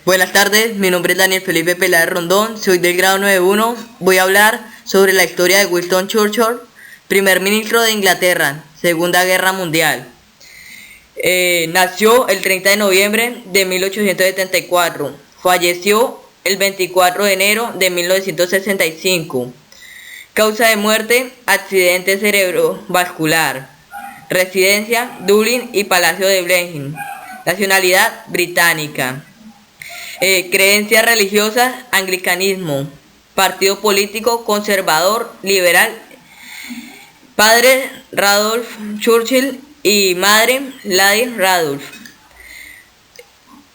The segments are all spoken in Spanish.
Buenas tardes, mi nombre es Daniel Felipe Peláez Rondón, soy del grado 9.1. Voy a hablar sobre la historia de Winston Churchill, primer ministro de Inglaterra, Segunda Guerra Mundial. Nació el 30 de noviembre de 1874, falleció el 24 de enero de 1965. Causa de muerte, accidente cerebrovascular. Residencia, Dublín y Palacio de Buckingham. Nacionalidad, británica. Creencias religiosas, anglicanismo. Partido político, conservador, liberal. Padre, Randolph Churchill y madre, Lady Randolph.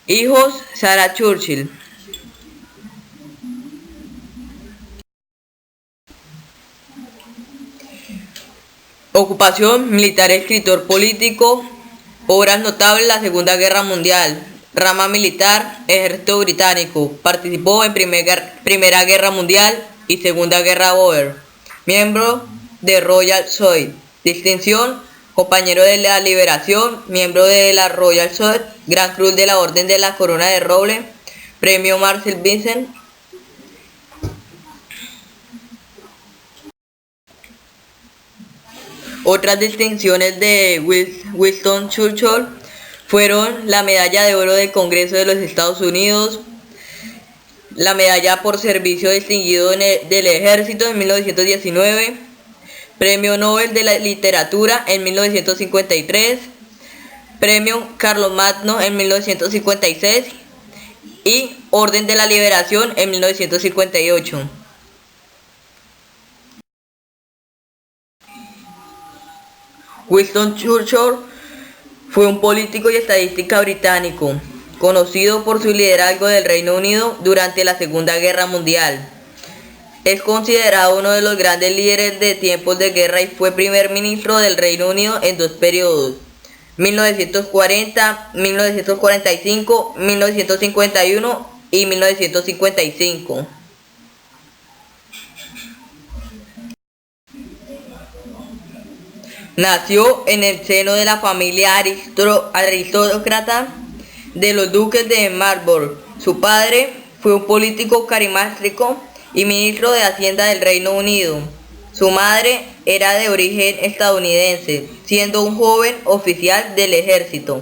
Hijos, Sarah Churchill. Ocupación, militar, escritor político. Obras notables, la Segunda Guerra Mundial. Rama militar, Ejército Británico. Participó en Primera Guerra Mundial y Segunda Guerra Boer. Miembro de Royal Society. Distinción, Compañero de la Liberación, miembro de la Royal Society, Gran Cruz de la Orden de la Corona de Roble, Premio Marcel Vincent. Otras distinciones de Winston Churchill fueron la medalla de oro del Congreso de los Estados Unidos, la medalla por servicio distinguido del Ejército en 1919, Premio Nobel de la Literatura en 1953, Premio Carlomagno en 1956 y Orden de la Liberación en 1958. Winston Churchill fue un político y estadista británico, conocido por su liderazgo del Reino Unido durante la Segunda Guerra Mundial. Es considerado uno de los grandes líderes de tiempos de guerra y fue primer ministro del Reino Unido en dos periodos, 1940, 1945, 1951 y 1955. Nació en el seno de la familia aristócrata de los duques de Marlborough. Su padre fue un político carismático y ministro de Hacienda del Reino Unido. Su madre era de origen estadounidense, siendo un joven oficial del ejército.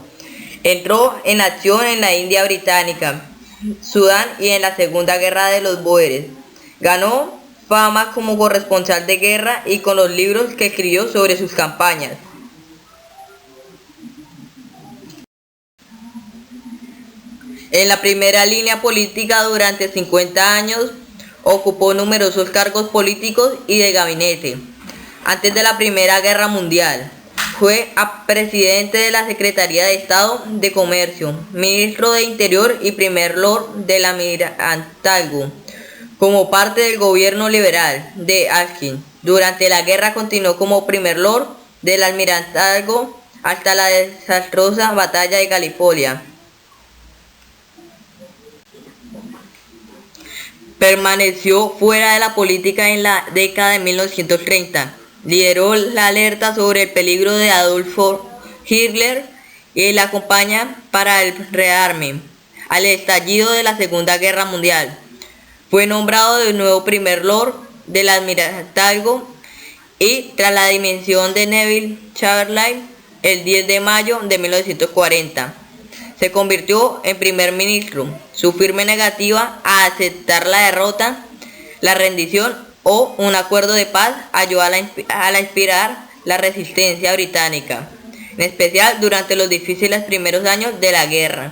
Entró en acción en la India británica, Sudán y en la Segunda Guerra de los Bóeres. Ganó fama como corresponsal de guerra y con los libros que escribió sobre sus campañas. En la primera línea política durante 50 años, ocupó numerosos cargos políticos y de gabinete. Antes de la Primera Guerra Mundial, fue presidente de la Secretaría de Estado de Comercio, ministro de Interior y primer lord del Almirantazgo. Como parte del gobierno liberal de Atkins, durante la guerra continuó como primer lord del Almirantazgo hasta la desastrosa batalla de Gallipoli. Permaneció fuera de la política en la década de 1930. Lideró la alerta sobre el peligro de Adolfo Hitler y la campaña para el rearme al estallido de la Segunda Guerra Mundial. Fue nombrado de nuevo primer lord del Almirantazgo y tras la dimisión de Neville Chamberlain el 10 de mayo de 1940. Se convirtió en primer ministro. Su firme negativa a aceptar la derrota, la rendición o un acuerdo de paz ayudó a inspirar la resistencia británica, en especial durante los difíciles primeros años de la guerra,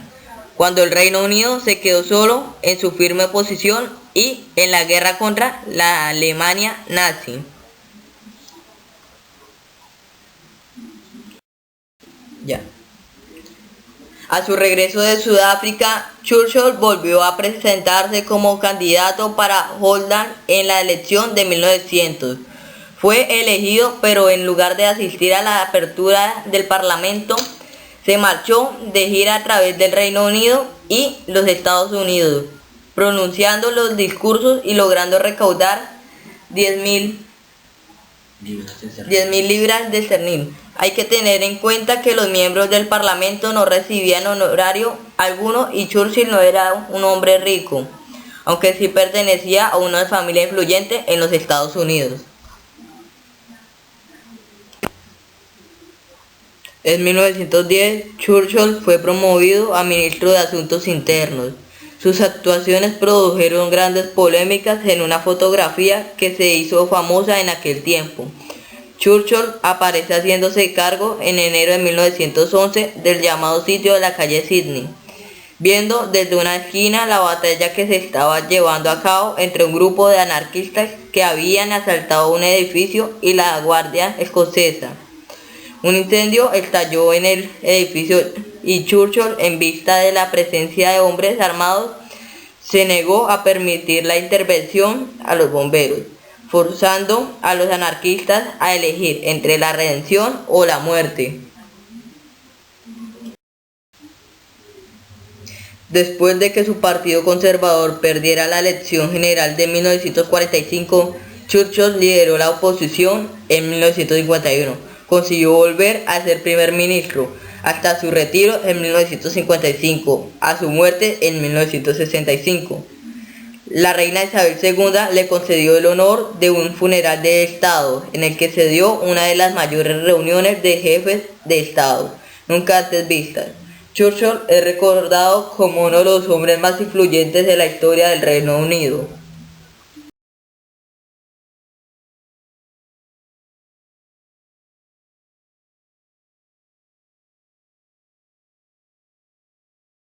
cuando el Reino Unido se quedó solo en su firme posición y en la guerra contra la Alemania nazi. A su regreso de Sudáfrica, Churchill volvió a presentarse como candidato para Holland en la elección de 1900. Fue elegido, pero en lugar de asistir a la apertura del Parlamento, se marchó de gira a través del Reino Unido y los Estados Unidos, pronunciando los discursos y logrando recaudar 10.000 libras de sterling Hay que tener en cuenta que los miembros del Parlamento no recibían honorario alguno y Churchill no era un hombre rico, aunque sí pertenecía a una familia influyente en los Estados Unidos. En 1910, Churchill fue promovido a ministro de Asuntos Internos. Sus actuaciones produjeron grandes polémicas en una fotografía que se hizo famosa en aquel tiempo. Churchill aparece haciéndose cargo en enero de 1911 del llamado sitio de la calle Sydney, viendo desde una esquina la batalla que se estaba llevando a cabo entre un grupo de anarquistas que habían asaltado un edificio y la Guardia Escocesa. Un incendio estalló en el edificio y Churchill, en vista de la presencia de hombres armados, se negó a permitir la intervención a los bomberos, forzando a los anarquistas a elegir entre la redención o la muerte. Después de que su partido conservador perdiera la elección general de 1945, Churchill lideró la oposición en 1951. Consiguió volver a ser primer ministro hasta su retiro en 1955, a su muerte en 1965. La reina Isabel II le concedió el honor de un funeral de Estado, en el que se dio una de las mayores reuniones de jefes de Estado nunca antes vistas. Churchill es recordado como uno de los hombres más influyentes de la historia del Reino Unido.